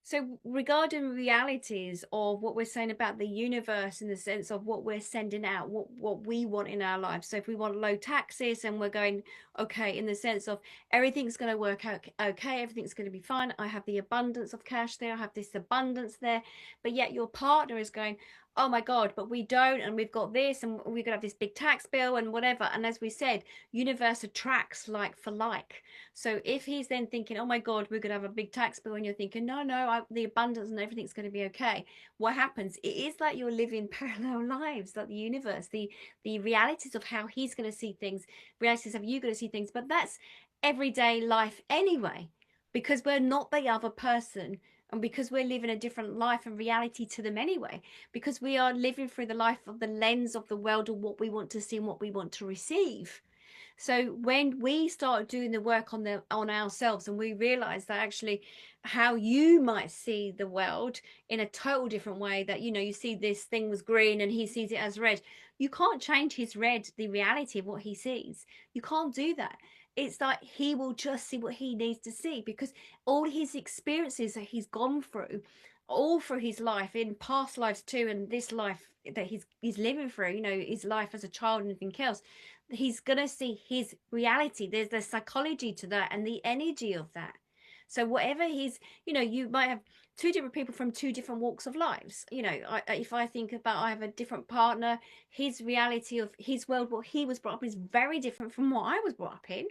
So regarding realities of what we're saying about the universe in the sense of what we're sending out, what we want in our lives. So if we want low taxes and we're going, okay, in the sense of everything's going to work out okay, everything's going to be fine. I have the abundance of cash there, I have this abundance there, but yet your partner is going, oh my God, but we don't, and we've got this, and we're gonna have this big tax bill and whatever. And as we said, universe attracts like for like. So if he's then thinking, oh my God, we're going to have a big tax bill, and you're thinking, no, the abundance and everything's going to be okay. What happens? It is like you're living parallel lives, like the universe, the realities of how he's going to see things, realities of you going to see things. But that's everyday life anyway, because we're not the other person. And because we're living a different life and reality to them anyway, because we are living through the life of the lens of the world of what we want to see and what we want to receive. So when we start doing the work on ourselves, and we realize that actually how you might see the world in a total different way, that you see this thing was green and he sees it as red, you can't change his red, the reality of what he sees. You can't do that. It's like he will just see what he needs to see, because all his experiences that he's gone through all through his life, in past lives too, and this life that he's living through, his life as a child and anything else, he's gonna see his reality. There's the psychology to that and the energy of that. So whatever he's, you might have two different people from two different walks of lives. If I think about, I have a different partner, his reality of his world, what he was brought up, is very different from what I was brought up in.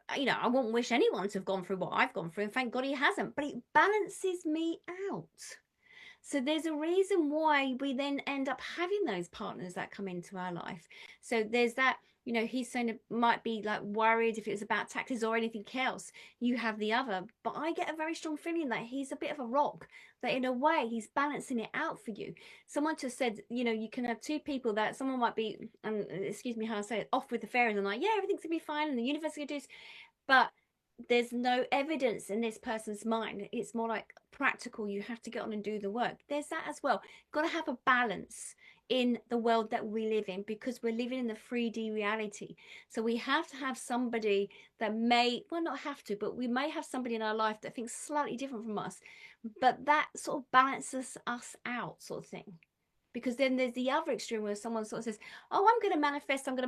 I wouldn't wish anyone to have gone through what I've gone through, and thank God he hasn't, but it balances me out. So there's a reason why we then end up having those partners that come into our life. So there's that, he's saying it might be like worried if it was about taxes or anything else. You have the other, but I get a very strong feeling that he's a bit of a rock, that in a way he's balancing it out for you. Someone just said, you can have two people that someone might be, and excuse me how I say it, off with the fairies and like, yeah, everything's gonna be fine and the universe is gonna do this, but there's no evidence in this person's mind. It's more like practical. You have to get on and do the work. There's that as well. Got to have a balance in the world that we live in, because we're living in the 3D reality. So we have to have somebody that may, well, not have to, but we may have somebody in our life that thinks slightly different from us, but that sort of balances us out, sort of thing. Because then there's the other extreme where someone sort of says, oh, I'm going to manifest this, I'm going to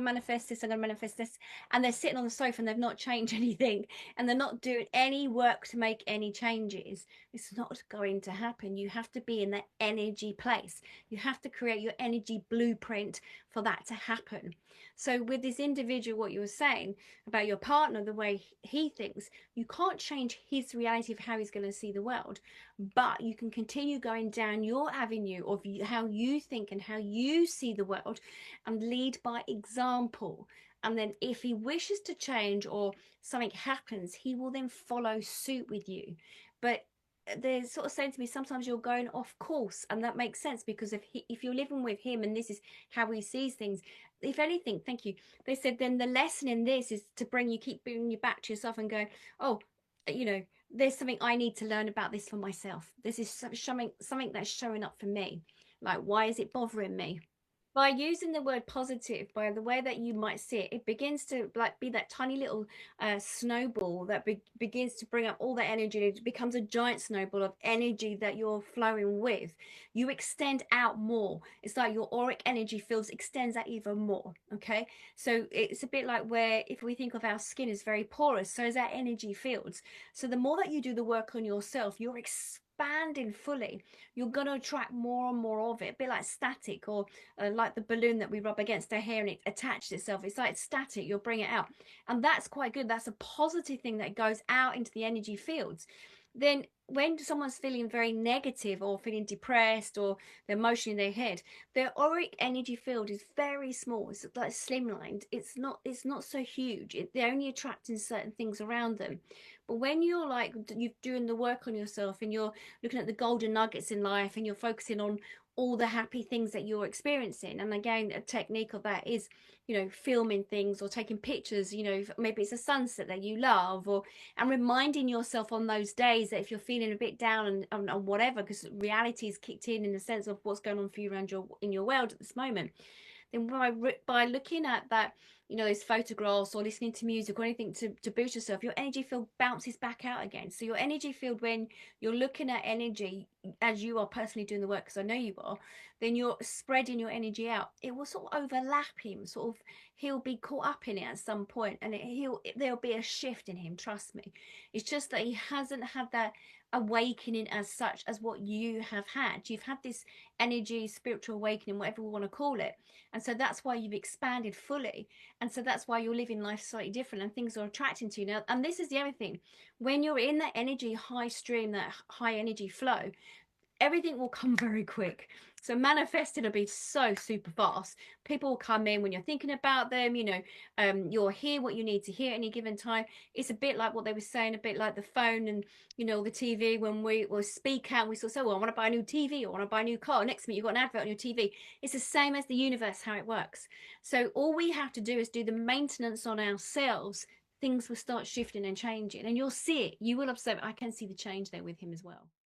manifest this, and they're sitting on the sofa and they've not changed anything, and they're not doing any work to make any changes. It's not going to happen. You have to be in that energy place. You have to create your energy blueprint for that to happen. So with this individual, what you were saying about your partner, the way he thinks, you can't change his reality of how he's going to see the world, but you can continue going down your avenue of how you think and how you see the world, and lead by example. And then if he wishes to change or something happens, he will then follow suit with you. But they're sort of saying to me, sometimes you're going off course, and that makes sense, because if you're living with him and this is how he sees things, if anything, thank you, they said, then the lesson in this is to keep bringing you back to yourself and go, oh, there's something I need to learn about this for myself. This is something that's showing up for me. Like, why is it bothering me? By using the word positive, by the way that you might see it, it begins to like be that tiny little snowball that begins to bring up all that energy. It becomes a giant snowball of energy that you're flowing with. You extend out more. It's like your auric energy fields extends out even more. Okay, so it's a bit like where, if we think of our skin is very porous, so is our energy fields. So the more that you do the work on yourself, you're expanding fully. You're going to attract more and more of it, a bit like static, or like the balloon that we rub against our hair and it attaches itself. It's like static. You'll bring it out, and that's quite good. That's a positive thing that goes out into the energy fields. Then when someone's feeling very negative or feeling depressed or they're emotionally in their head, their auric energy field is very small. It's like slimlined. It's not so huge. They're only attracting certain things around them. But when you're like, you're doing the work on yourself and you're looking at the golden nuggets in life and you're focusing on all the happy things that you're experiencing, and again, a technique of that is, filming things or taking pictures, maybe it's a sunset that you love, or and reminding yourself on those days that if you're feeling a bit down and whatever, because reality is kicked in the sense of what's going on for you around in your world at this moment, then by looking at that you know, those photographs or listening to music or anything to boost yourself, your energy field bounces back out again. So your energy field, when you're looking at energy as you are personally doing the work, because I know you are, then you're spreading your energy out. It will sort of overlap him, sort of, he'll be caught up in it at some point, and there'll be a shift in him, trust me. It's just that he hasn't had that awakening as such as what you have had. You've had this energy, spiritual awakening, whatever we want to call it, and so that's why you've expanded fully, and so that's why you're living life slightly different and things are attracting to you now. And this is the other thing, when you're in that energy high stream, that high energy flow, everything will come very quick. So manifesting will be so super fast. People will come in when you're thinking about them, you know, you'll hear what you need to hear at any given time. It's a bit like what they were saying, a bit like the phone and, you know, the TV. When we will speak out, we sort of say, well, I want to buy a new TV, or I want to buy a new car. Next minute, you've got an advert on your TV. It's the same as the universe, how it works. So all we have to do is do the maintenance on ourselves. Things will start shifting and changing, and you'll see it. You will observe. I can see the change there with him as well.